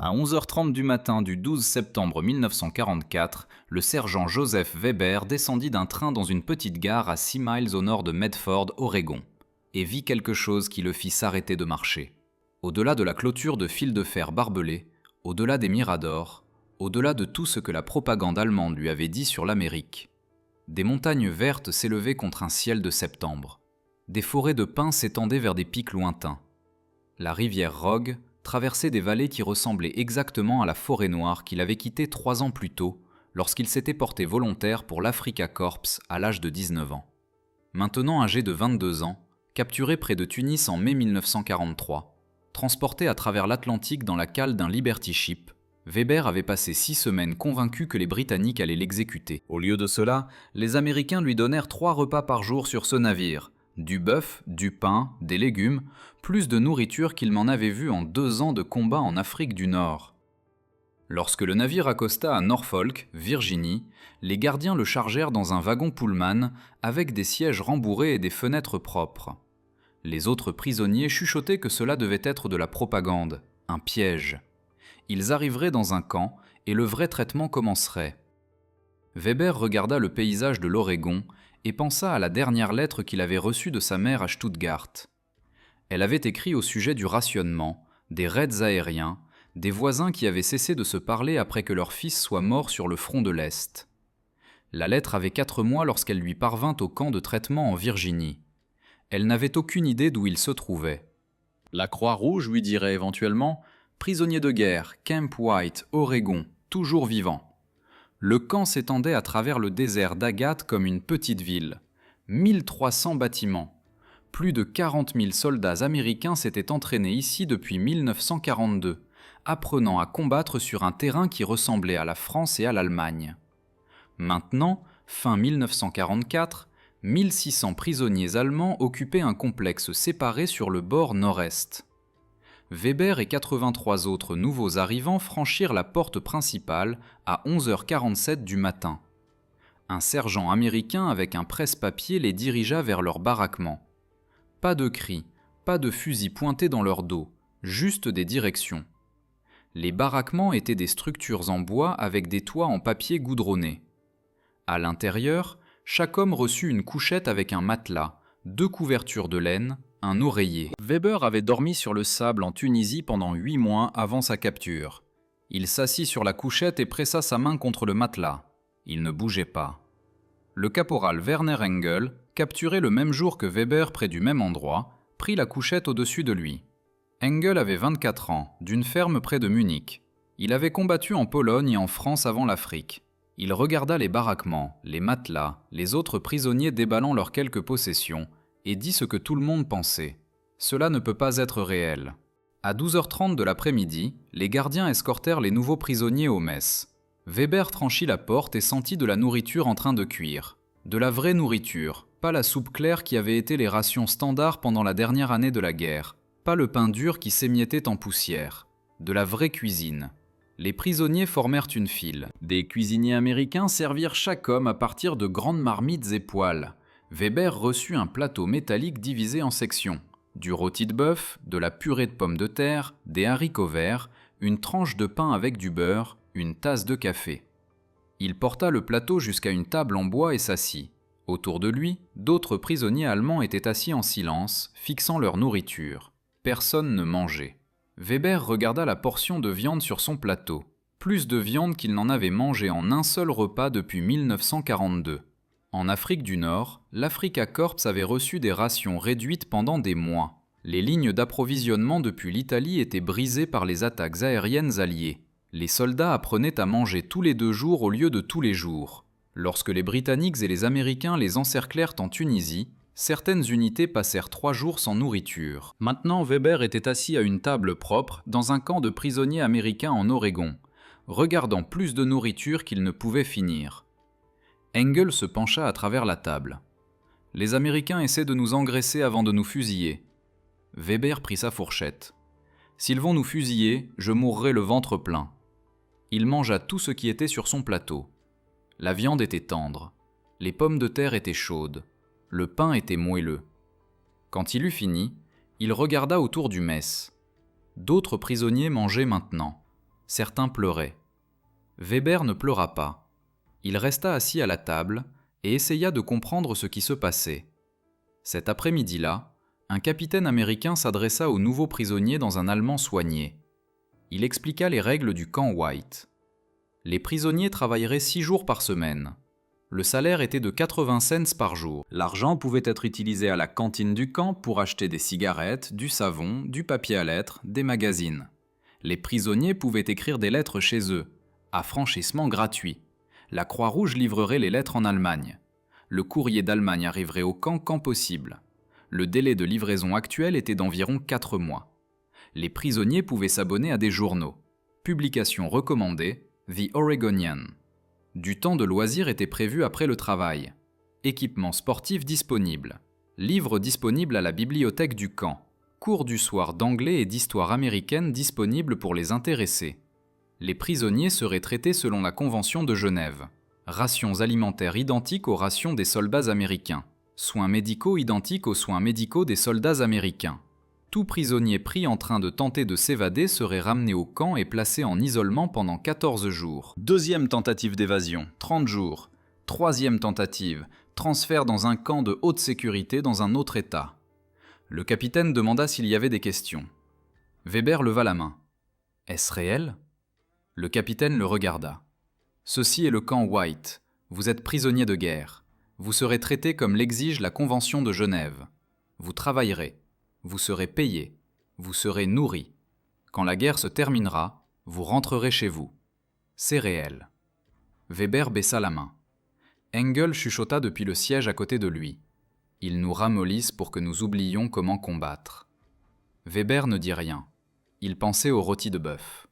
À 11h30 du matin du 12 septembre 1944, le sergent Joseph Weber descendit d'un train dans une petite gare à 6 miles au nord de Medford, Oregon, et vit quelque chose qui le fit s'arrêter de marcher. Au-delà de la clôture de fil de fer barbelé, au-delà des miradors, au-delà de tout ce que la propagande allemande lui avait dit sur l'Amérique, des montagnes vertes s'élevaient contre un ciel de septembre. Des forêts de pins s'étendaient vers des pics lointains. La rivière Rogue traversait des vallées qui ressemblaient exactement à la forêt noire qu'il avait quittée 3 ans plus tôt, lorsqu'il s'était porté volontaire pour l'Afrika Korps à l'âge de 19 ans. Maintenant âgé de 22 ans, capturé près de Tunis en mai 1943, transporté à travers l'Atlantique dans la cale d'un Liberty Ship, Weber avait passé 6 semaines convaincu que les Britanniques allaient l'exécuter. Au lieu de cela, les Américains lui donnèrent 3 repas par jour sur ce navire, du bœuf, du pain, des légumes, plus de nourriture qu'il m'en avait vu en 2 ans de combat en Afrique du Nord. Lorsque le navire accosta à Norfolk, Virginie, les gardiens le chargèrent dans un wagon Pullman avec des sièges rembourrés et des fenêtres propres. Les autres prisonniers chuchotaient que cela devait être de la propagande, un piège. Ils arriveraient dans un camp et le vrai traitement commencerait. Weber regarda le paysage de l'Oregon et pensa à la dernière lettre qu'il avait reçue de sa mère à Stuttgart. Elle avait écrit au sujet du rationnement, des raids aériens, des voisins qui avaient cessé de se parler après que leur fils soit mort sur le front de l'Est. La lettre avait 4 mois lorsqu'elle lui parvint au camp de traitement en Virginie. Elle n'avait aucune idée d'où il se trouvait. La Croix-Rouge lui dirait éventuellement « Prisonnier de guerre, Camp White, Oregon, toujours vivant ». Le camp s'étendait à travers le désert d'Agathe comme une petite ville. 1300 bâtiments. Plus de 40 000 soldats américains s'étaient entraînés ici depuis 1942, apprenant à combattre sur un terrain qui ressemblait à la France et à l'Allemagne. Maintenant, fin 1944, 1600 prisonniers allemands occupaient un complexe séparé sur le bord nord-est. Weber et 83 autres nouveaux arrivants franchirent la porte principale à 11h47 du matin. Un sergent américain avec un presse-papier les dirigea vers leur baraquement. Pas de cris, pas de fusils pointés dans leur dos, juste des directions. Les baraquements étaient des structures en bois avec des toits en papier goudronné. À l'intérieur, chaque homme reçut une couchette avec un matelas, 2 couvertures de laine, un oreiller. Weber avait dormi sur le sable en Tunisie pendant 8 mois avant sa capture. Il s'assit sur la couchette et pressa sa main contre le matelas. Il ne bougeait pas. Le caporal Werner Engel, capturé le même jour que Weber près du même endroit, prit la couchette au-dessus de lui. Engel avait 24 ans, d'une ferme près de Munich. Il avait combattu en Pologne et en France avant l'Afrique. Il regarda les baraquements, les matelas, les autres prisonniers déballant leurs quelques possessions, et dit ce que tout le monde pensait. Cela ne peut pas être réel. À 12h30 de l'après-midi, les gardiens escortèrent les nouveaux prisonniers aux messes. Weber franchit la porte et sentit de la nourriture en train de cuire. De la vraie nourriture, pas la soupe claire qui avait été les rations standards pendant la dernière année de la guerre, pas le pain dur qui s'émiettait en poussière. De la vraie cuisine. Les prisonniers formèrent une file. Des cuisiniers américains servirent chaque homme à partir de grandes marmites et poêles. Weber reçut un plateau métallique divisé en sections. Du rôti de bœuf, de la purée de pommes de terre, des haricots verts, une tranche de pain avec du beurre, une tasse de café. Il porta le plateau jusqu'à une table en bois et s'assit. Autour de lui, d'autres prisonniers allemands étaient assis en silence, fixant leur nourriture. Personne ne mangeait. Weber regarda la portion de viande sur son plateau. Plus de viande qu'il n'en avait mangé en un seul repas depuis 1942. En Afrique du Nord, l'Afrika Korps avait reçu des rations réduites pendant des mois. Les lignes d'approvisionnement depuis l'Italie étaient brisées par les attaques aériennes alliées. Les soldats apprenaient à manger tous les 2 jours au lieu de tous les jours. Lorsque les Britanniques et les Américains les encerclèrent en Tunisie, certaines unités passèrent 3 jours sans nourriture. Maintenant, Weber était assis à une table propre dans un camp de prisonniers américains en Oregon, regardant plus de nourriture qu'il ne pouvait finir. Engel se pencha à travers la table. « Les Américains essaient de nous engraisser avant de nous fusiller. » Weber prit sa fourchette. « S'ils vont nous fusiller, je mourrai le ventre plein. » Il mangea tout ce qui était sur son plateau. La viande était tendre. Les pommes de terre étaient chaudes. Le pain était moelleux. Quand il eut fini, il regarda autour du mess. D'autres prisonniers mangeaient maintenant. Certains pleuraient. Weber ne pleura pas. Il resta assis à la table et essaya de comprendre ce qui se passait. Cet après-midi-là, un capitaine américain s'adressa aux nouveaux prisonniers dans un allemand soigné. Il expliqua les règles du camp White. Les prisonniers travailleraient 6 jours par semaine. Le salaire était de 80 cents par jour. L'argent pouvait être utilisé à la cantine du camp pour acheter des cigarettes, du savon, du papier à lettres, des magazines. Les prisonniers pouvaient écrire des lettres chez eux, à franchissement gratuit. La Croix-Rouge livrerait les lettres en Allemagne. Le courrier d'Allemagne arriverait au camp quand possible. Le délai de livraison actuel était d'environ 4 mois. Les prisonniers pouvaient s'abonner à des journaux. Publication recommandée, The Oregonian. Du temps de loisir était prévu après le travail. Équipement sportif disponible. Livres disponibles à la bibliothèque du camp. Cours du soir d'anglais et d'histoire américaine disponibles pour les intéressés. Les prisonniers seraient traités selon la Convention de Genève. Rations alimentaires identiques aux rations des soldats américains. Soins médicaux identiques aux soins médicaux des soldats américains. Tout prisonnier pris en train de tenter de s'évader serait ramené au camp et placé en isolement pendant 14 jours. Deuxième tentative d'évasion, 30 jours. Troisième tentative, transfert dans un camp de haute sécurité dans un autre État. Le capitaine demanda s'il y avait des questions. Weber leva la main. « Est-ce réel ?» Le capitaine le regarda. « Ceci est le camp White. Vous êtes prisonnier de guerre. Vous serez traité comme l'exige la Convention de Genève. Vous travaillerez. Vous serez payé. Vous serez nourri. Quand la guerre se terminera, vous rentrerez chez vous. C'est réel. » Weber baissa la main. Engel chuchota depuis le siège à côté de lui. « Ils nous ramollissent pour que nous oublions comment combattre. » Weber ne dit rien. Il pensait au rôti de bœuf.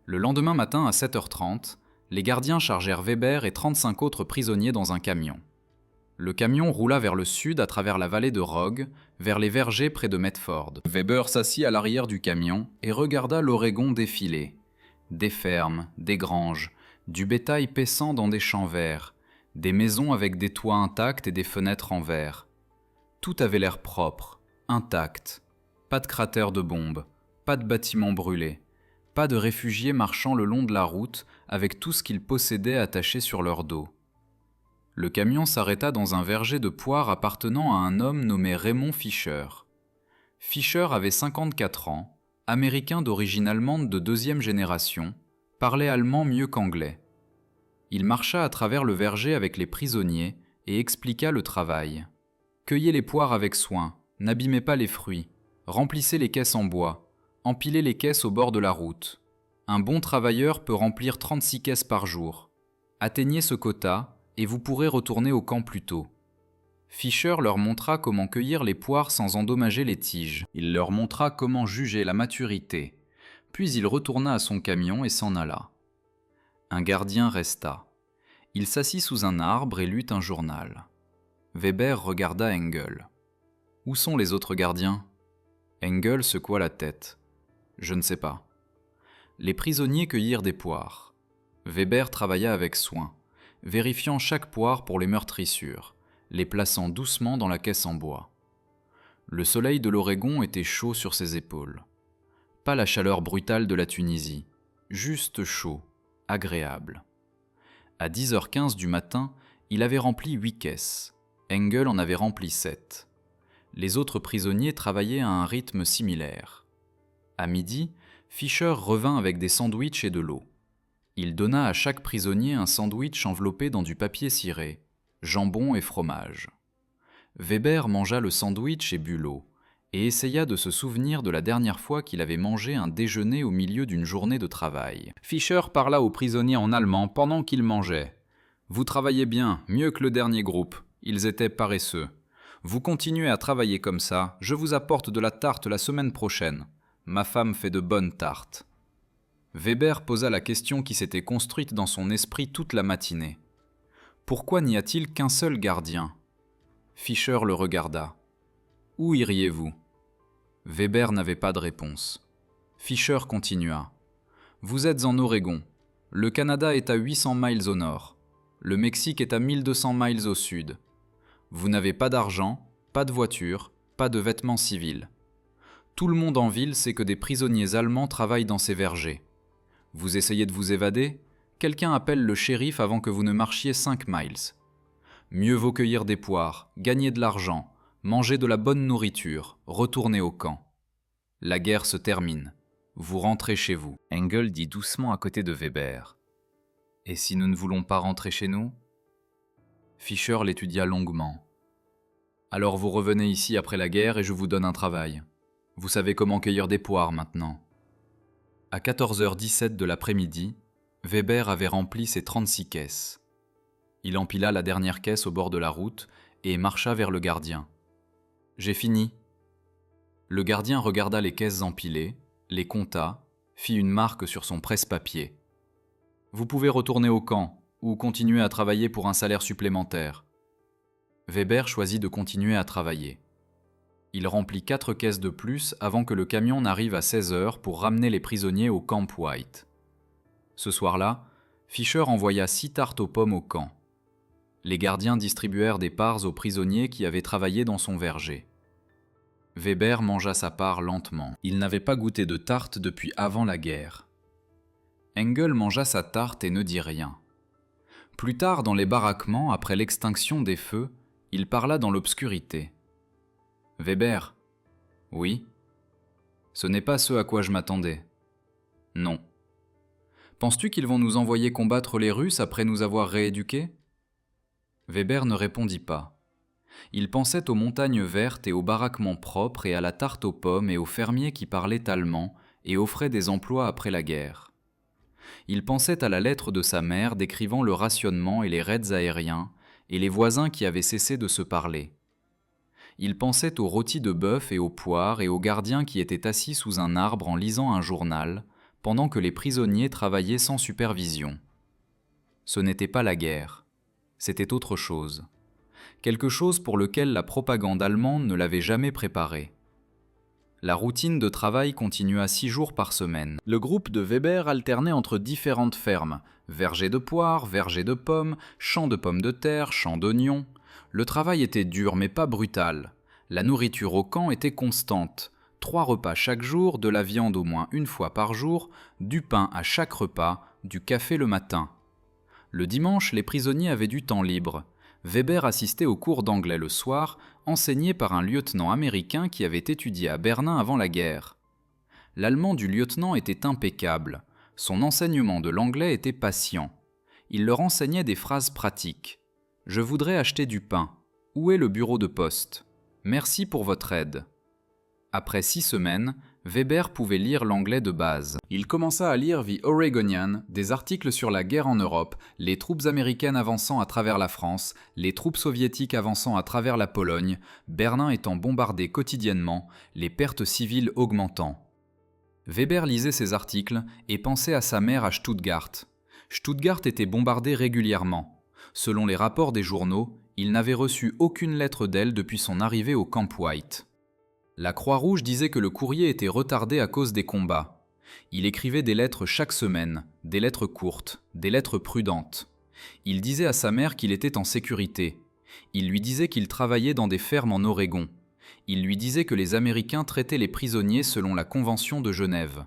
Le lendemain matin à 7h30, les gardiens chargèrent Weber et 35 autres prisonniers dans un camion. Le camion roula vers le sud à travers la vallée de Rogue, vers les vergers près de Medford. Weber s'assit à l'arrière du camion et regarda l'Oregon défiler. Des fermes, des granges, du bétail paissant dans des champs verts, des maisons avec des toits intacts et des fenêtres en verre. Tout avait l'air propre, intact. Pas de cratères de bombes, pas de bâtiments brûlés, pas de réfugiés marchant le long de la route avec tout ce qu'ils possédaient attaché sur leur dos. Le camion s'arrêta dans un verger de poires appartenant à un homme nommé Raymond Fisher. Fisher avait 54 ans, américain d'origine allemande de 2e génération, parlait allemand mieux qu'anglais. Il marcha à travers le verger avec les prisonniers et expliqua le travail. Cueillez les poires avec soin, n'abîmez pas les fruits, remplissez les caisses en bois, empilez les caisses au bord de la route. Un bon travailleur peut remplir 36 caisses par jour. Atteignez ce quota et vous pourrez retourner au camp plus tôt. Fisher leur montra comment cueillir les poires sans endommager les tiges. Il leur montra comment juger la maturité. Puis il retourna à son camion et s'en alla. Un gardien resta. Il s'assit sous un arbre et lut un journal. Weber regarda Engel. « Où sont les autres gardiens ?» Engel secoua la tête. « Je ne sais pas. » Les prisonniers cueillirent des poires. Weber travailla avec soin, vérifiant chaque poire pour les meurtrissures, les plaçant doucement dans la caisse en bois. Le soleil de l'Oregon était chaud sur ses épaules. Pas la chaleur brutale de la Tunisie, juste chaud, agréable. À 10h15 du matin, il avait rempli 8 caisses. Engel en avait rempli 7. Les autres prisonniers travaillaient à un rythme similaire. À midi, Fisher revint avec des sandwichs et de l'eau. Il donna à chaque prisonnier un sandwich enveloppé dans du papier ciré, jambon et fromage. Weber mangea le sandwich et but l'eau, et essaya de se souvenir de la dernière fois qu'il avait mangé un déjeuner au milieu d'une journée de travail. Fisher parla aux prisonniers en allemand pendant qu'ils mangeaient. « Vous travaillez bien, mieux que le dernier groupe. Ils étaient paresseux. Vous continuez à travailler comme ça, je vous apporte de la tarte la semaine prochaine. Ma femme fait de bonnes tartes. » Weber posa la question qui s'était construite dans son esprit toute la matinée. Pourquoi n'y a-t-il qu'un seul gardien ? Fisher le regarda. Où iriez-vous ? Weber n'avait pas de réponse. Fisher continua. Vous êtes en Oregon. Le Canada est à 800 miles au nord. Le Mexique est à 1200 miles au sud. Vous n'avez pas d'argent, pas de voiture, pas de vêtements civils. Tout le monde en ville sait que des prisonniers allemands travaillent dans ces vergers. Vous essayez de vous évader? Quelqu'un appelle le shérif avant que vous ne marchiez 5 miles. Mieux vaut cueillir des poires, gagner de l'argent, manger de la bonne nourriture, retourner au camp. La guerre se termine. Vous rentrez chez vous. Engel dit doucement à côté de Weber. Et si nous ne voulons pas rentrer chez nous? Fischer l'étudia longuement. Alors vous revenez ici après la guerre et je vous donne un travail. Vous savez comment cueillir des poires maintenant. À 14h17 de l'après-midi, Weber avait rempli ses 36 caisses. Il empila la dernière caisse au bord de la route et marcha vers le gardien. « J'ai fini. » Le gardien regarda les caisses empilées, les compta, fit une marque sur son presse-papier. « Vous pouvez retourner au camp ou continuer à travailler pour un salaire supplémentaire. » Weber choisit de continuer à travailler. Il remplit 4 caisses de plus avant que le camion n'arrive à 16h pour ramener les prisonniers au Camp White. Ce soir-là, Fischer envoya 6 tartes aux pommes au camp. Les gardiens distribuèrent des parts aux prisonniers qui avaient travaillé dans son verger. Weber mangea sa part lentement. Il n'avait pas goûté de tarte depuis avant la guerre. Engel mangea sa tarte et ne dit rien. Plus tard, dans les baraquements, après l'extinction des feux, il parla dans l'obscurité. « Weber. »« Oui. »« Ce n'est pas ce à quoi je m'attendais. »« Non. »« Penses-tu qu'ils vont nous envoyer combattre les Russes après nous avoir rééduqués ?» Weber ne répondit pas. Il pensait aux montagnes vertes et aux baraquements propres et à la tarte aux pommes et aux fermiers qui parlaient allemand et offraient des emplois après la guerre. Il pensait à la lettre de sa mère décrivant le rationnement et les raids aériens et les voisins qui avaient cessé de se parler. Il pensait aux rôtis de bœuf et aux poires et aux gardiens qui étaient assis sous un arbre en lisant un journal pendant que les prisonniers travaillaient sans supervision. Ce n'était pas la guerre, c'était autre chose. Quelque chose pour lequel la propagande allemande ne l'avait jamais préparé. La routine de travail continua 6 jours par semaine. Le groupe de Weber alternait entre différentes fermes, vergers de poires, vergers de pommes, champs de pommes de terre, champs d'oignons. Le travail était dur mais pas brutal. La nourriture au camp était constante. 3 repas chaque jour, de la viande au moins 1 fois par jour, du pain à chaque repas, du café le matin. Le dimanche, les prisonniers avaient du temps libre. Weber assistait aux cours d'anglais le soir, enseigné par un lieutenant américain qui avait étudié à Berlin avant la guerre. L'allemand du lieutenant était impeccable. Son enseignement de l'anglais était patient. Il leur enseignait des phrases pratiques. « Je voudrais acheter du pain. Où est le bureau de poste ? Merci pour votre aide. » Après 6 semaines, Weber pouvait lire l'anglais de base. Il commença à lire The Oregonian, des articles sur la guerre en Europe, les troupes américaines avançant à travers la France, les troupes soviétiques avançant à travers la Pologne, Berlin étant bombardé quotidiennement, les pertes civiles augmentant. Weber lisait ces articles et pensait à sa mère à Stuttgart. Stuttgart était bombardée régulièrement. Selon les rapports des journaux, il n'avait reçu aucune lettre d'elle depuis son arrivée au Camp White. La Croix-Rouge disait que le courrier était retardé à cause des combats. Il écrivait des lettres chaque semaine, des lettres courtes, des lettres prudentes. Il disait à sa mère qu'il était en sécurité. Il lui disait qu'il travaillait dans des fermes en Oregon. Il lui disait que les Américains traitaient les prisonniers selon la Convention de Genève.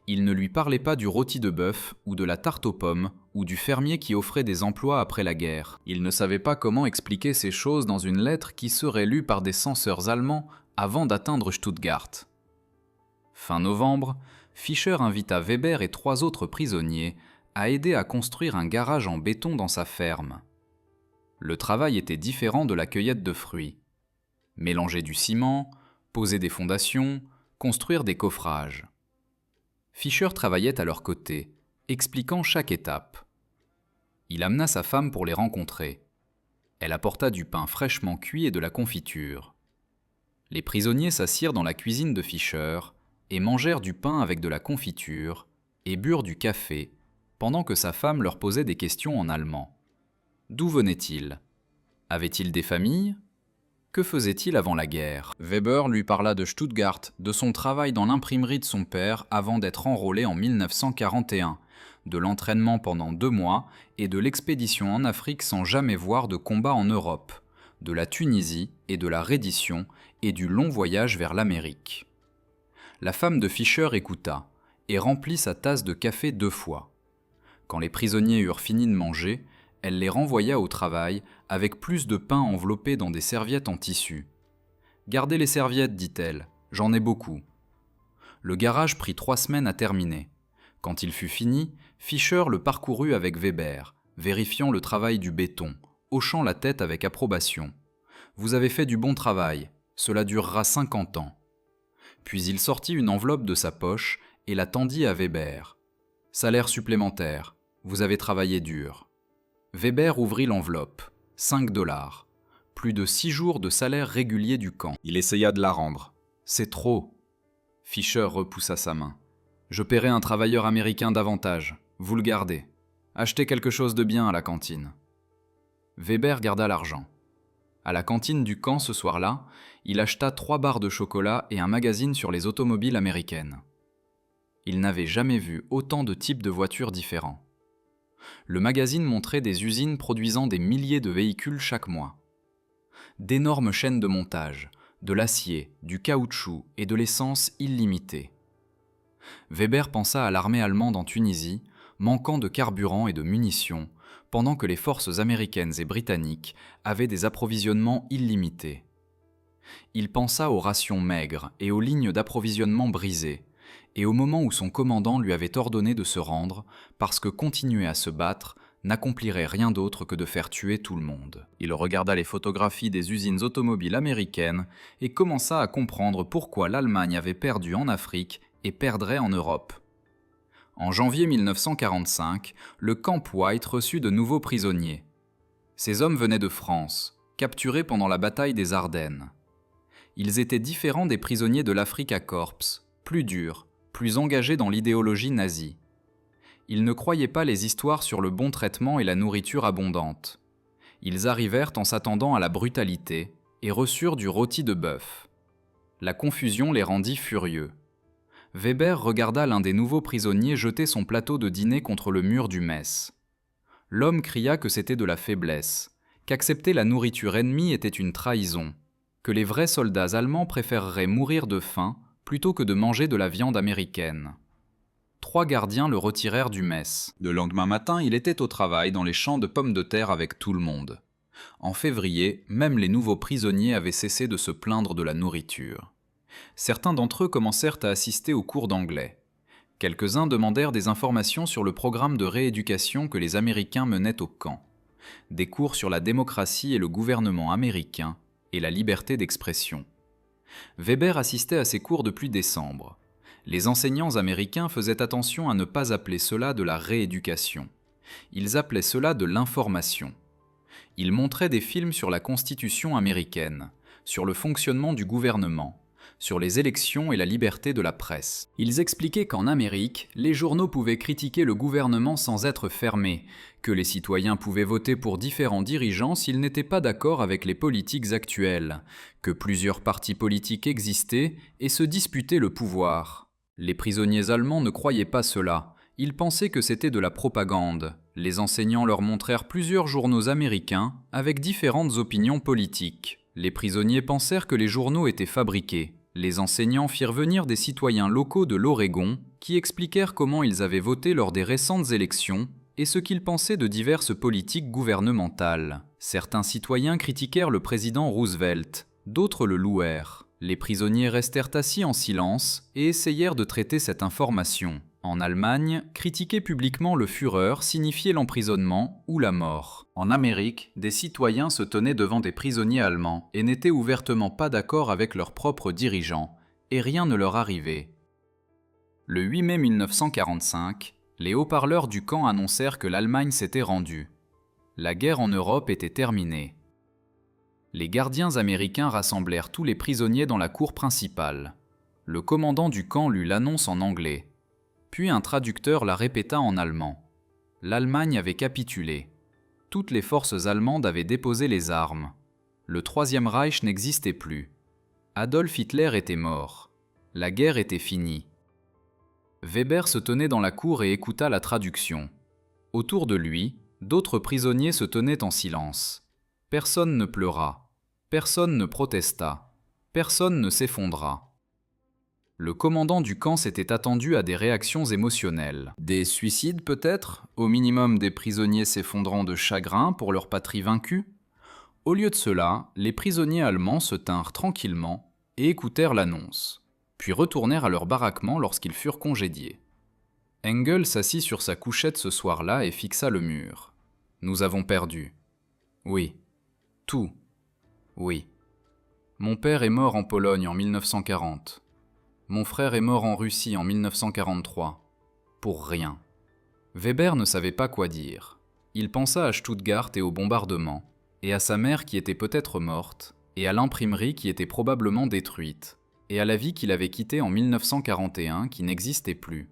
Il ne lui parlait pas du rôti de bœuf ou de la tarte aux pommes ou du fermier qui offrait des emplois après la guerre. Il ne savait pas comment expliquer ces choses dans une lettre qui serait lue par des censeurs allemands avant d'atteindre Stuttgart. Fin novembre, Fischer invita Weber et 3 autres prisonniers à aider à construire un garage en béton dans sa ferme. Le travail était différent de la cueillette de fruits. Mélanger du ciment, poser des fondations, construire des coffrages. Fischer travaillait à leur côté, expliquant chaque étape. Il amena sa femme pour les rencontrer. Elle apporta du pain fraîchement cuit et de la confiture. Les prisonniers s'assirent dans la cuisine de Fischer et mangèrent du pain avec de la confiture et burent du café pendant que sa femme leur posait des questions en allemand. D'où venaient-ils ? Avaient-ils des familles ? Que faisait-il avant la guerre ? Weber lui parla de Stuttgart, de son travail dans l'imprimerie de son père avant d'être enrôlé en 1941, de l'entraînement pendant 2 mois et de l'expédition en Afrique sans jamais voir de combat en Europe, de la Tunisie et de la reddition et du long voyage vers l'Amérique. La femme de Fischer écouta, et remplit sa tasse de café 2 fois. Quand les prisonniers eurent fini de manger, elle les renvoya au travail avec plus de pain enveloppé dans des serviettes en tissu. « Gardez les serviettes, dit-elle, j'en ai beaucoup. » Le garage prit 3 semaines à terminer. Quand il fut fini, Fischer le parcourut avec Weber, vérifiant le travail du béton, hochant la tête avec approbation. « Vous avez fait du bon travail, cela durera 50 ans. » Puis il sortit une enveloppe de sa poche et la tendit à Weber. « Salaire supplémentaire, vous avez travaillé dur. » Weber ouvrit l'enveloppe. 5 $. Plus de 6 jours de salaire régulier du camp. Il essaya de la rendre. « C'est trop. » Fischer repoussa sa main. « Je paierai un travailleur américain davantage. Vous le gardez. Achetez quelque chose de bien à la cantine. » Weber garda l'argent. À la cantine du camp ce soir-là, il acheta 3 barres de chocolat et un magazine sur les automobiles américaines. Il n'avait jamais vu autant de types de voitures différents. Le magazine montrait des usines produisant des milliers de véhicules chaque mois. D'énormes chaînes de montage, de l'acier, du caoutchouc et de l'essence illimitée. Weber pensa à l'armée allemande en Tunisie, manquant de carburant et de munitions, pendant que les forces américaines et britanniques avaient des approvisionnements illimités. Il pensa aux rations maigres et aux lignes d'approvisionnement brisées, et au moment où son commandant lui avait ordonné de se rendre, parce que continuer à se battre n'accomplirait rien d'autre que de faire tuer tout le monde. Il regarda les photographies des usines automobiles américaines et commença à comprendre pourquoi l'Allemagne avait perdu en Afrique et perdrait en Europe. En janvier 1945, le Camp White reçut de nouveaux prisonniers. Ces hommes venaient de France, capturés pendant la bataille des Ardennes. Ils étaient différents des prisonniers de l'Afrika Korps, plus durs, plus engagés dans l'idéologie nazie. Ils ne croyaient pas les histoires sur le bon traitement et la nourriture abondante. Ils arrivèrent en s'attendant à la brutalité et reçurent du rôti de bœuf. La confusion les rendit furieux. Weber regarda l'un des nouveaux prisonniers jeter son plateau de dîner contre le mur du mess. L'homme cria que c'était de la faiblesse, qu'accepter la nourriture ennemie était une trahison, que les vrais soldats allemands préféreraient mourir de faim plutôt que de manger de la viande américaine. 3 gardiens le retirèrent du mess. Le lendemain matin, il était au travail dans les champs de pommes de terre avec tout le monde. En février, même les nouveaux prisonniers avaient cessé de se plaindre de la nourriture. Certains d'entre eux commencèrent à assister aux cours d'anglais. Quelques-uns demandèrent des informations sur le programme de rééducation que les Américains menaient au camp. Des cours sur la démocratie et le gouvernement américain et la liberté d'expression. Weber assistait à ces cours depuis décembre. Les enseignants américains faisaient attention à ne pas appeler cela de la rééducation. Ils appelaient cela de l'information. Ils montraient des films sur la Constitution américaine, sur le fonctionnement du gouvernement, sur les élections et la liberté de la presse. Ils expliquaient qu'en Amérique, les journaux pouvaient critiquer le gouvernement sans être fermés, que les citoyens pouvaient voter pour différents dirigeants s'ils n'étaient pas d'accord avec les politiques actuelles, que plusieurs partis politiques existaient et se disputaient le pouvoir. Les prisonniers allemands ne croyaient pas cela, ils pensaient que c'était de la propagande. Les enseignants leur montrèrent plusieurs journaux américains avec différentes opinions politiques. Les prisonniers pensèrent que les journaux étaient fabriqués. Les enseignants firent venir des citoyens locaux de l'Oregon qui expliquèrent comment ils avaient voté lors des récentes élections et ce qu'ils pensaient de diverses politiques gouvernementales. Certains citoyens critiquèrent le président Roosevelt, d'autres le louèrent. Les prisonniers restèrent assis en silence et essayèrent de traiter cette information. En Allemagne, critiquer publiquement le Führer signifiait l'emprisonnement ou la mort. En Amérique, des citoyens se tenaient devant des prisonniers allemands et n'étaient ouvertement pas d'accord avec leurs propres dirigeants, et rien ne leur arrivait. Le 8 mai 1945, les haut-parleurs du camp annoncèrent que l'Allemagne s'était rendue. La guerre en Europe était terminée. Les gardiens américains rassemblèrent tous les prisonniers dans la cour principale. Le commandant du camp lut l'annonce en anglais. Puis un traducteur la répéta en allemand. L'Allemagne avait capitulé. Toutes les forces allemandes avaient déposé les armes. Le Troisième Reich n'existait plus. Adolf Hitler était mort. La guerre était finie. Weber se tenait dans la cour et écouta la traduction. Autour de lui, d'autres prisonniers se tenaient en silence. Personne ne pleura. Personne ne protesta. Personne ne s'effondra. Le commandant du camp s'était attendu à des réactions émotionnelles. Des suicides peut-être, au minimum des prisonniers s'effondrant de chagrin pour leur patrie vaincue. Au lieu de cela, les prisonniers allemands se tinrent tranquillement et écoutèrent l'annonce, puis retournèrent à leur baraquement lorsqu'ils furent congédiés. Engel s'assit sur sa couchette ce soir-là et fixa le mur. Nous avons perdu. Oui. Tout. Oui. Mon père est mort en Pologne en 1940. Mon frère est mort en Russie en 1943. Pour rien. Weber ne savait pas quoi dire. Il pensa à Stuttgart et au bombardement, et à sa mère qui était peut-être morte, et à l'imprimerie qui était probablement détruite, et à la vie qu'il avait quittée en 1941 qui n'existait plus.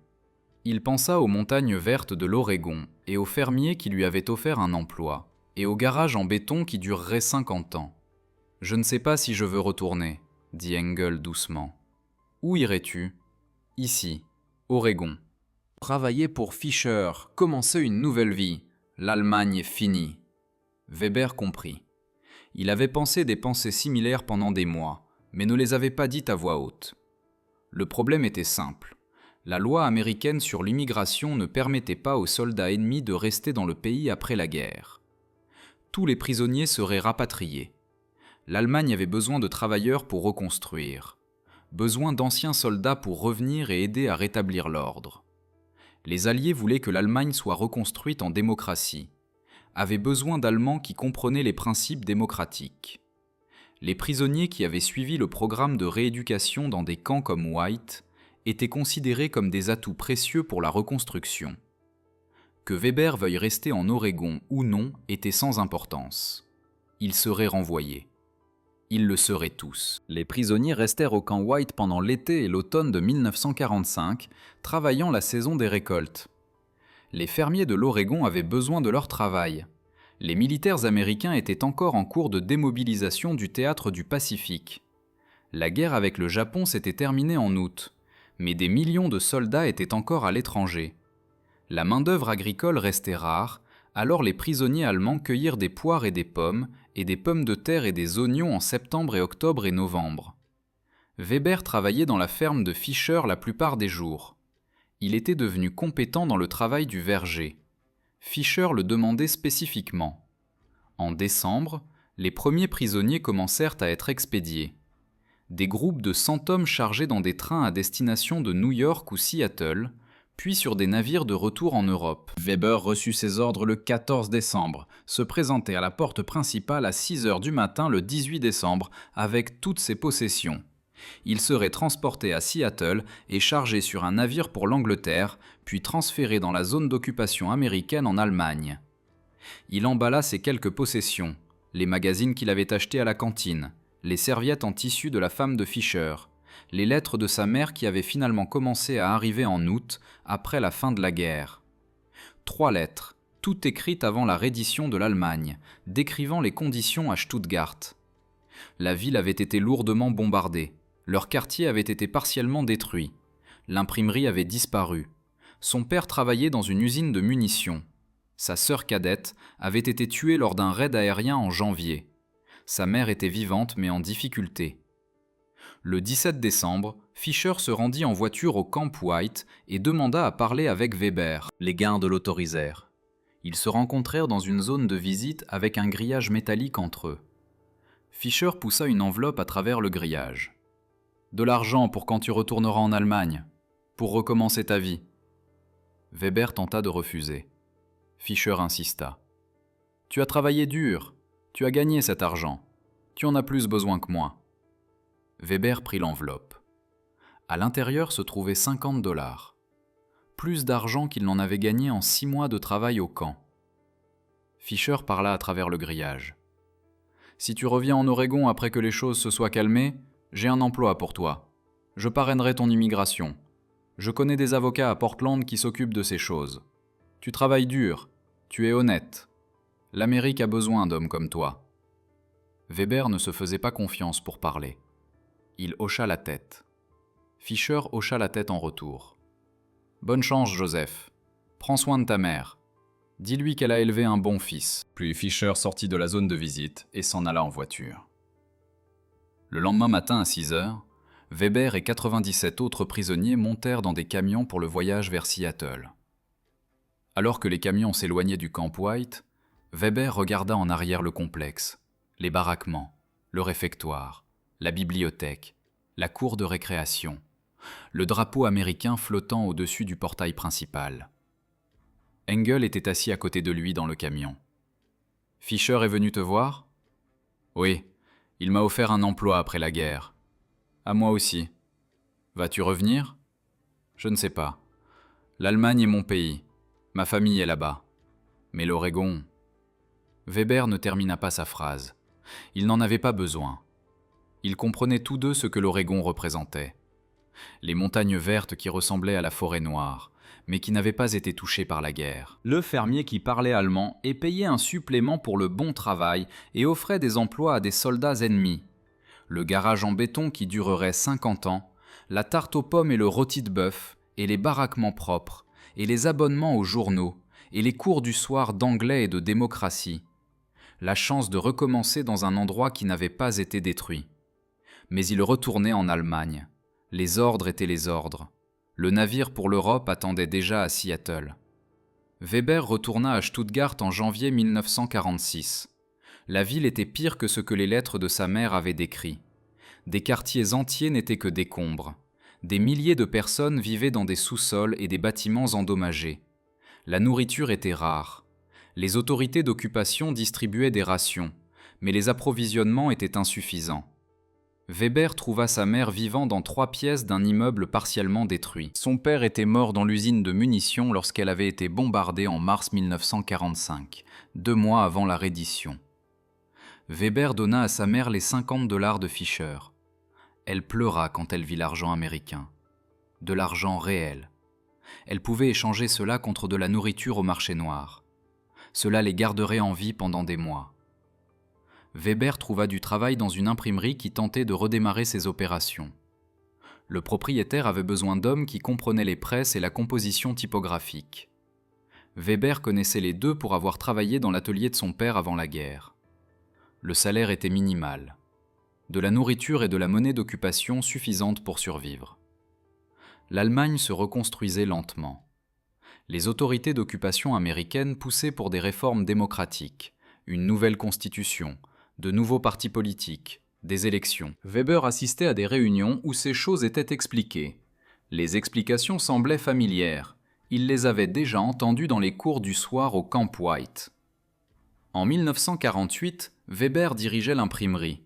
Il pensa aux montagnes vertes de l'Oregon et aux fermiers qui lui avaient offert un emploi, et au garage en béton qui durerait 50 ans. « Je ne sais pas si je veux retourner, » dit Engel doucement. « Où irais-tu ? » ?»« Ici, Oregon. »« Travailler pour Fischer, commencer une nouvelle vie. L'Allemagne est finie. » Weber comprit. Il avait pensé des pensées similaires pendant des mois, mais ne les avait pas dites à voix haute. Le problème était simple. La loi américaine sur l'immigration ne permettait pas aux soldats ennemis de rester dans le pays après la guerre. Tous les prisonniers seraient rapatriés. L'Allemagne avait besoin de travailleurs pour reconstruire. Besoin d'anciens soldats pour revenir et aider à rétablir l'ordre. Les Alliés voulaient que l'Allemagne soit reconstruite en démocratie. Avaient besoin d'Allemands qui comprenaient les principes démocratiques. Les prisonniers qui avaient suivi le programme de rééducation dans des camps comme White étaient considérés comme des atouts précieux pour la reconstruction. Que Weber veuille rester en Oregon ou non était sans importance. Ils seraient renvoyés. Ils le seraient tous. Les prisonniers restèrent au camp White pendant l'été et l'automne de 1945, travaillant la saison des récoltes. Les fermiers de l'Oregon avaient besoin de leur travail. Les militaires américains étaient encore en cours de démobilisation du théâtre du Pacifique. La guerre avec le Japon s'était terminée en août, mais des millions de soldats étaient encore à l'étranger. La main-d'œuvre agricole restait rare, alors les prisonniers allemands cueillirent des poires et des pommes de terre et des oignons en septembre et octobre et novembre. Weber travaillait dans la ferme de Fischer la plupart des jours. Il était devenu compétent dans le travail du verger. Fischer le demandait spécifiquement. En décembre, les premiers prisonniers commencèrent à être expédiés. Des groupes de 100 hommes chargés dans des trains à destination de New York ou Seattle, puis sur des navires de retour en Europe. Weber reçut ses ordres le 14 décembre, se présentait à la porte principale à 6 heures du matin le 18 décembre avec toutes ses possessions. Il serait transporté à Seattle et chargé sur un navire pour l'Angleterre, puis transféré dans la zone d'occupation américaine en Allemagne. Il emballa ses quelques possessions, les magazines qu'il avait achetés à la cantine, les serviettes en tissu de la femme de Fischer, les lettres de sa mère qui avaient finalement commencé à arriver en août, après la fin de la guerre. 3 lettres, toutes écrites avant la reddition de l'Allemagne, décrivant les conditions à Stuttgart. La ville avait été lourdement bombardée. Leur quartier avait été partiellement détruit. L'imprimerie avait disparu. Son père travaillait dans une usine de munitions. Sa sœur cadette avait été tuée lors d'un raid aérien en janvier. Sa mère était vivante mais en difficulté. Le 17 décembre, Fischer se rendit en voiture au Camp White et demanda à parler avec Weber. Les gardes l'autorisèrent. Ils se rencontrèrent dans une zone de visite avec un grillage métallique entre eux. Fischer poussa une enveloppe à travers le grillage. « De l'argent pour quand tu retourneras en Allemagne, pour recommencer ta vie. » Weber tenta de refuser. Fischer insista. « Tu as travaillé dur, tu as gagné cet argent, tu en as plus besoin que moi. » Weber prit l'enveloppe. À l'intérieur se trouvaient 50 $. Plus d'argent qu'il n'en avait gagné en 6 mois de travail au camp. Fischer parla à travers le grillage. « Si tu reviens en Oregon après que les choses se soient calmées, j'ai un emploi pour toi. Je parrainerai ton immigration. Je connais des avocats à Portland qui s'occupent de ces choses. Tu travailles dur, tu es honnête. L'Amérique a besoin d'hommes comme toi. » Weber ne se faisait pas confiance pour parler. Il hocha la tête. Fischer hocha la tête en retour. « Bonne chance, Joseph. Prends soin de ta mère. Dis-lui qu'elle a élevé un bon fils. » Puis Fischer sortit de la zone de visite et s'en alla en voiture. Le lendemain matin à 6 heures, Weber et 97 autres prisonniers montèrent dans des camions pour le voyage vers Seattle. Alors que les camions s'éloignaient du Camp White, Weber regarda en arrière le complexe, les baraquements, le réfectoire, la bibliothèque, la cour de récréation, le drapeau américain flottant au-dessus du portail principal. Engel était assis à côté de lui dans le camion. « Fischer est venu te voir ? » ?»« Oui, il m'a offert un emploi après la guerre. »« À moi aussi. »« Vas-tu revenir ? » ?»« Je ne sais pas. L'Allemagne est mon pays. Ma famille est là-bas. Mais l'Oregon... » Weber ne termina pas sa phrase. Il n'en avait pas besoin. Ils comprenaient tous deux ce que l'Oregon représentait. Les montagnes vertes qui ressemblaient à la forêt noire, mais qui n'avaient pas été touchées par la guerre. Le fermier qui parlait allemand et payait un supplément pour le bon travail et offrait des emplois à des soldats ennemis. Le garage en béton qui durerait 50 ans, la tarte aux pommes et le rôti de bœuf, et les baraquements propres, et les abonnements aux journaux, et les cours du soir d'anglais et de démocratie. La chance de recommencer dans un endroit qui n'avait pas été détruit. Mais il retournait en Allemagne. Les ordres étaient les ordres. Le navire pour l'Europe attendait déjà à Seattle. Weber retourna à Stuttgart en janvier 1946. La ville était pire que ce que les lettres de sa mère avaient décrit. Des quartiers entiers n'étaient que décombres. Des milliers de personnes vivaient dans des sous-sols et des bâtiments endommagés. La nourriture était rare. Les autorités d'occupation distribuaient des rations, mais les approvisionnements étaient insuffisants. Weber trouva sa mère vivant dans 3 pièces d'un immeuble partiellement détruit. Son père était mort dans l'usine de munitions lorsqu'elle avait été bombardée en mars 1945, 2 mois avant la reddition. Weber donna à sa mère les $50 de Fischer. Elle pleura quand elle vit l'argent américain. De l'argent réel. Elle pouvait échanger cela contre de la nourriture au marché noir. Cela les garderait en vie pendant des mois. Weber trouva du travail dans une imprimerie qui tentait de redémarrer ses opérations. Le propriétaire avait besoin d'hommes qui comprenaient les presses et la composition typographique. Weber connaissait les deux pour avoir travaillé dans l'atelier de son père avant la guerre. Le salaire était minimal. De la nourriture et de la monnaie d'occupation suffisante pour survivre. L'Allemagne se reconstruisait lentement. Les autorités d'occupation américaines poussaient pour des réformes démocratiques, une nouvelle constitution, de nouveaux partis politiques, des élections. Weber assistait à des réunions où ces choses étaient expliquées. Les explications semblaient familières. Il les avait déjà entendues dans les cours du soir au Camp White. En 1948, Weber dirigeait l'imprimerie.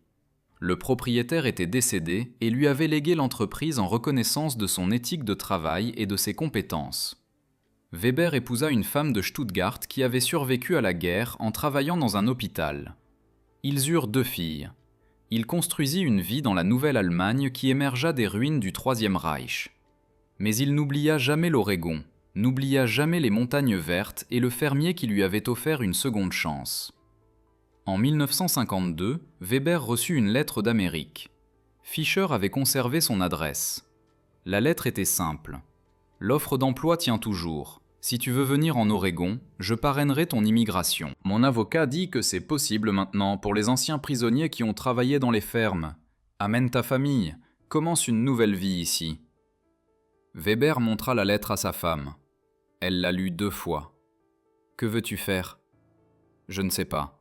Le propriétaire était décédé et lui avait légué l'entreprise en reconnaissance de son éthique de travail et de ses compétences. Weber épousa une femme de Stuttgart qui avait survécu à la guerre en travaillant dans un hôpital. Ils eurent 2 filles. Il construisit une vie dans la Nouvelle-Allemagne qui émergea des ruines du Troisième Reich. Mais il n'oublia jamais l'Oregon, n'oublia jamais les montagnes vertes et le fermier qui lui avait offert une seconde chance. En 1952, Weber reçut une lettre d'Amérique. Fischer avait conservé son adresse. La lettre était simple. « L'offre d'emploi tient toujours. Si tu veux venir en Oregon, je parrainerai ton immigration. Mon avocat dit que c'est possible maintenant pour les anciens prisonniers qui ont travaillé dans les fermes. Amène ta famille, commence une nouvelle vie ici. » Weber montra la lettre à sa femme. Elle la lut 2 fois. « Que veux-tu faire ? » ?»« Je ne sais pas.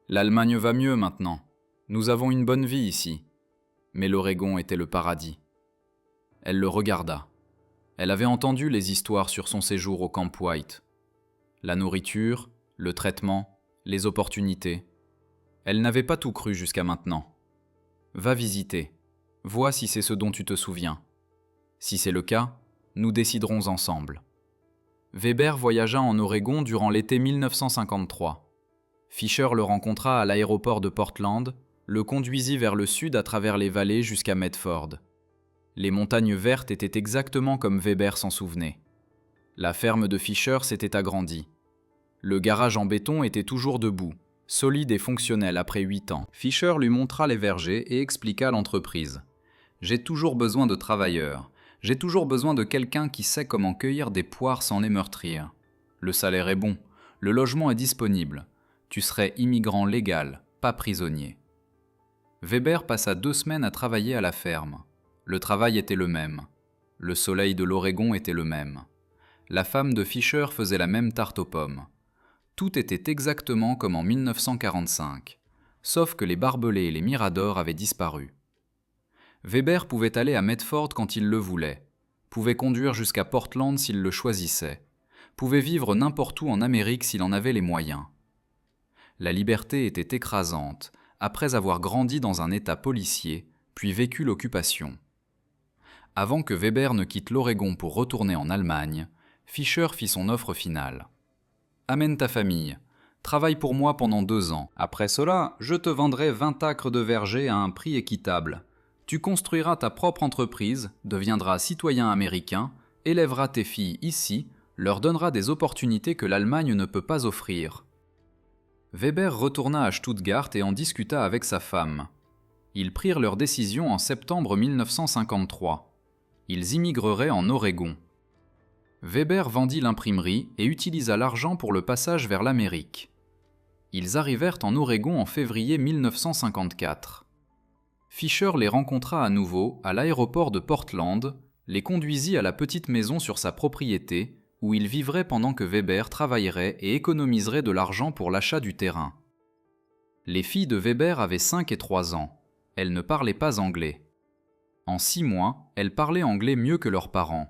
L'Allemagne va mieux maintenant. Nous avons une bonne vie ici. » Mais l'Oregon était le paradis. Elle le regarda. Elle avait entendu les histoires sur son séjour au Camp White. La nourriture, le traitement, les opportunités. Elle n'avait pas tout cru jusqu'à maintenant. Va visiter. Vois si c'est ce dont tu te souviens. Si c'est le cas, nous déciderons ensemble. Weber voyagea en Oregon durant l'été 1953. Fischer le rencontra à l'aéroport de Portland, le conduisit vers le sud à travers les vallées jusqu'à Medford. Les montagnes vertes étaient exactement comme Weber s'en souvenait. La ferme de Fischer s'était agrandie. Le garage en béton était toujours debout, solide et fonctionnel après 8 ans. Fischer lui montra les vergers et expliqua l'entreprise. « J'ai toujours besoin de travailleurs. J'ai toujours besoin de quelqu'un qui sait comment cueillir des poires sans les meurtrir. Le salaire est bon, le logement est disponible. Tu serais immigrant légal, pas prisonnier. » Weber passa 2 semaines à travailler à la ferme. Le travail était le même. Le soleil de l'Oregon était le même. La femme de Fisher faisait la même tarte aux pommes. Tout était exactement comme en 1945, sauf que les barbelés et les miradors avaient disparu. Weber pouvait aller à Medford quand il le voulait, pouvait conduire jusqu'à Portland s'il le choisissait, pouvait vivre n'importe où en Amérique s'il en avait les moyens. La liberté était écrasante, après avoir grandi dans un état policier, puis vécu l'occupation. Avant que Weber ne quitte l'Oregon pour retourner en Allemagne, Fisher fit son offre finale. « Amène ta famille. Travaille pour moi pendant 2 ans. Après cela, je te vendrai 20 acres de verger à un prix équitable. Tu construiras ta propre entreprise, deviendras citoyen américain, élèveras tes filles ici, leur donneras des opportunités que l'Allemagne ne peut pas offrir. » Weber retourna à Stuttgart et en discuta avec sa femme. Ils prirent leur décision en septembre 1953. Ils immigreraient en Oregon. Weber vendit l'imprimerie et utilisa l'argent pour le passage vers l'Amérique. Ils arrivèrent en Oregon en février 1954. Fisher les rencontra à nouveau à l'aéroport de Portland, les conduisit à la petite maison sur sa propriété, où ils vivraient pendant que Weber travaillerait et économiserait de l'argent pour l'achat du terrain. Les filles de Weber avaient 5 et 3 ans. Elles ne parlaient pas anglais. En 6 mois, elles parlaient anglais mieux que leurs parents.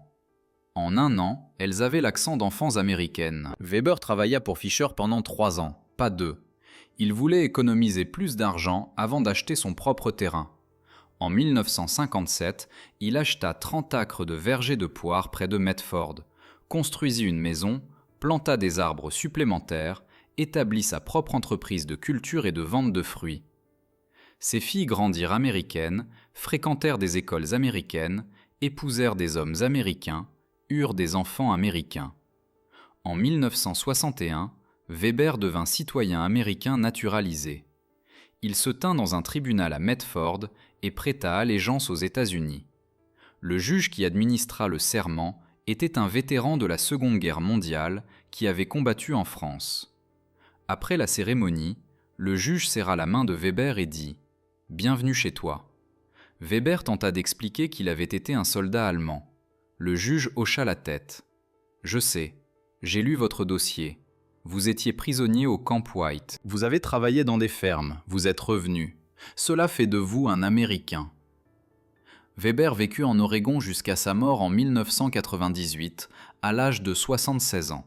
En 1 an, elles avaient l'accent d'enfants américaines. Weber travailla pour Fisher pendant 3 ans, pas 2. Il voulait économiser plus d'argent avant d'acheter son propre terrain. En 1957, il acheta 30 acres de verger de poires près de Medford, construisit une maison, planta des arbres supplémentaires, établit sa propre entreprise de culture et de vente de fruits. Ses filles grandirent américaines, fréquentèrent des écoles américaines, épousèrent des hommes américains, eurent des enfants américains. En 1961, Weber devint citoyen américain naturalisé. Il se tint dans un tribunal à Medford et prêta allégeance aux États-Unis. Le juge qui administra le serment était un vétéran de la Seconde Guerre mondiale qui avait combattu en France. Après la cérémonie, le juge serra la main de Weber et dit « Bienvenue chez toi ». Weber tenta d'expliquer qu'il avait été un soldat allemand. Le juge hocha la tête. « Je sais, j'ai lu votre dossier. Vous étiez prisonnier au Camp White. Vous avez travaillé dans des fermes, vous êtes revenu. Cela fait de vous un Américain. » Weber vécut en Oregon jusqu'à sa mort en 1998, à l'âge de 76 ans.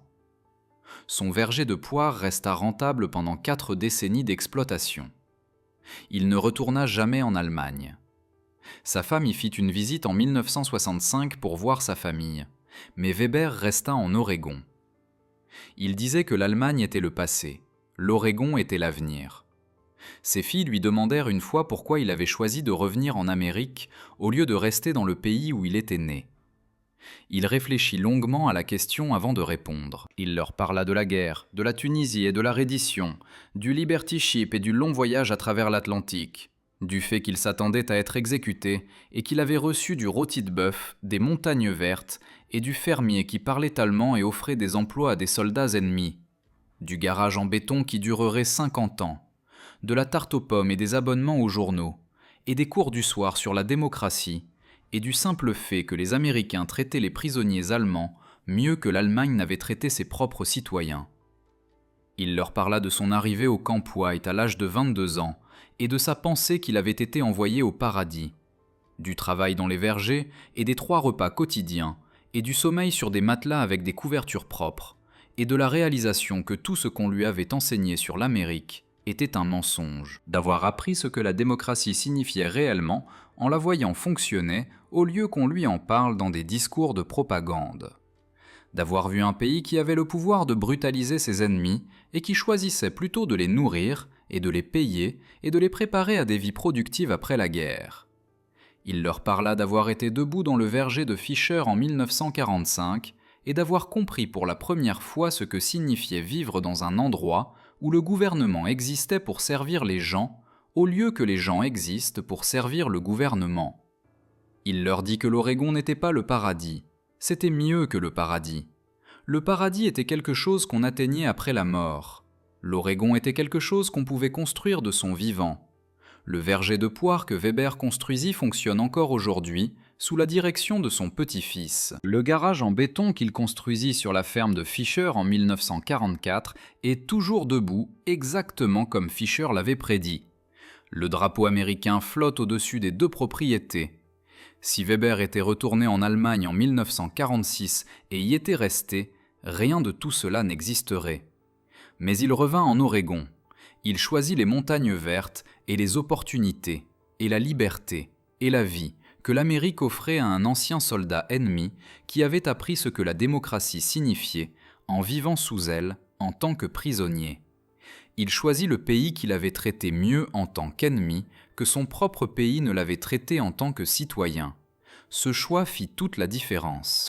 Son verger de poires resta rentable pendant 4 décennies d'exploitation. Il ne retourna jamais en Allemagne. Sa femme y fit une visite en 1965 pour voir sa famille, mais Weber resta en Oregon. Il disait que l'Allemagne était le passé, l'Oregon était l'avenir. Ses filles lui demandèrent une fois pourquoi il avait choisi de revenir en Amérique au lieu de rester dans le pays où il était né. Il réfléchit longuement à la question avant de répondre. Il leur parla de la guerre, de la Tunisie et de la reddition, du Liberty Ship et du long voyage à travers l'Atlantique, du fait qu'il s'attendait à être exécuté et qu'il avait reçu du rôti de bœuf, des montagnes vertes et du fermier qui parlait allemand et offrait des emplois à des soldats ennemis, du garage en béton qui durerait 50 ans, de la tarte aux pommes et des abonnements aux journaux, et des cours du soir sur la démocratie, et du simple fait que les Américains traitaient les prisonniers allemands mieux que l'Allemagne n'avait traité ses propres citoyens. Il leur parla de son arrivée au Camp White à l'âge de 22 ans et de sa pensée qu'il avait été envoyé au paradis, du travail dans les vergers et des 3 repas quotidiens, et du sommeil sur des matelas avec des couvertures propres, et de la réalisation que tout ce qu'on lui avait enseigné sur l'Amérique était un mensonge, d'avoir appris ce que la démocratie signifiait réellement en la voyant fonctionner au lieu qu'on lui en parle dans des discours de propagande. D'avoir vu un pays qui avait le pouvoir de brutaliser ses ennemis et qui choisissait plutôt de les nourrir et de les payer et de les préparer à des vies productives après la guerre. Il leur parla d'avoir été debout dans le verger de Fisher en 1945 et d'avoir compris pour la première fois ce que signifiait vivre dans un endroit où le gouvernement existait pour servir les gens, au lieu que les gens existent pour servir le gouvernement. Il leur dit que l'Oregon n'était pas le paradis, c'était mieux que le paradis. Le paradis était quelque chose qu'on atteignait après la mort. L'Oregon était quelque chose qu'on pouvait construire de son vivant. Le verger de poires que Weber construisit fonctionne encore aujourd'hui, sous la direction de son petit-fils. Le garage en béton qu'il construisit sur la ferme de Fischer en 1944 est toujours debout, exactement comme Fischer l'avait prédit. Le drapeau américain flotte au-dessus des deux propriétés. Si Weber était retourné en Allemagne en 1946 et y était resté, rien de tout cela n'existerait. Mais il revint en Oregon. Il choisit les montagnes vertes et les opportunités, et la liberté, et la vie que l'Amérique offrait à un ancien soldat ennemi qui avait appris ce que la démocratie signifiait en vivant sous elle en tant que prisonnier. Il choisit le pays qu'il avait traité mieux en tant qu'ennemi que son propre pays ne l'avait traité en tant que citoyen. Ce choix fit toute la différence.